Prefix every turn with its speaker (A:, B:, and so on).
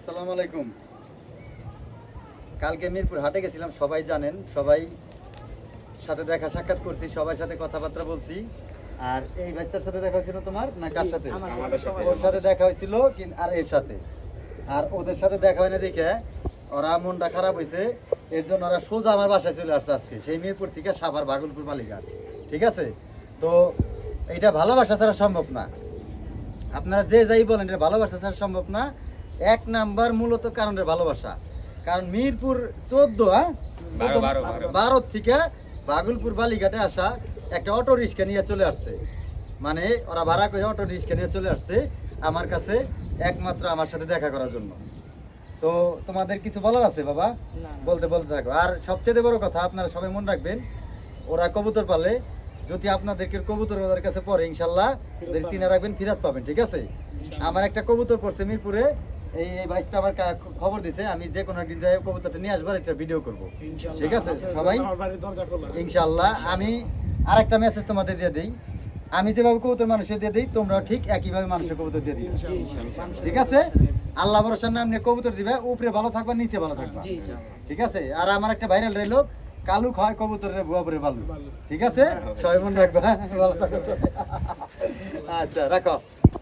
A: আসসালামু আলাইকুম। কালকে মিরপুর হাটে গেছিলাম, সবাই জানেন, সবাই সাথে দেখা সাক্ষাৎ করছি, সবার সাথে কথাবার্তা বলছি। আর এই ভাইস্তার সাথে দেখা হয়েছিল তোমার না কার সাথে? ওর সাথে দেখা হয়েছিল আর এর সাথে। আর ওদের সাথে দেখা হয় না দেখে ওরা মনটা খারাপ হয়েছে, এর জন্য ওরা সোজা আমার বাসায় চলে আসছে আজকে, সেই মিরপুর থেকে সাভার ভাগলপুর বালিঘাট। ঠিক আছে, তো এইটা ভালোবাসা ছাড়া সম্ভব না। আপনারা যে যাই বলেন এটা ভালোবাসা ছাড়া সম্ভব না। এক নাম্বার মূলত কারণে ভালোবাসা, কারণ মিরপুর 12 থেকে ভাগলপুর বালিঘাটে আসা একটা অটো রিক্সা নিয়ে চলে আসছে, মানে ওরা ভাড়া করে অটো রিক্সা নিয়ে চলে আসছে আমার কাছে একমাত্র আমার সাথে দেখা করার জন্য। তো তোমাদের কিছু বলার আছে বাবা? বলতে বলতে থাকো। আর সবচেয়ে বড় কথা, আপনারা সবাই মনে রাখবেন, ওরা কবুতর পালে, যদি আপনাদেরকে কবুতর ওদের কাছে পড়ে ইনশাল্লাহ ওদের চিনে রাখবেন, ফিরাত পাবেন। ঠিক আছে, আমার একটা কবুতর পড়ছে মিরপুরে, এই ভাইসটা আমার খবর দিছে, আমি যে কোনো একদিন যাই কবুতরটা নিয়ে আসবো, একটা ভিডিও করব। ঠিক আছে সবাই ইনশাল্লাহ। আমি আর একটা মেসেজ তোমাদের দিয়ে দিই, আমি যেভাবে কবুতর মানুষের দিয়ে দিই, তোমরাও ঠিক একইভাবে মানুষের কবুতর দিয়ে দিই। ঠিক আছে, আল্লাহ ভরসার নাম নিয়ে কবুতর দিবে, উপরে ভালো থাকবা, নিচে ভালো থাকবা। ঠিক আছে, আর আমার একটা ভাইরাল রইল, কালু খায় কবুতরের বুয়া পরে ভালো। ঠিক আছে, সবাই মনে রাখবা। ভালো থাকো। আচ্ছা রাখো।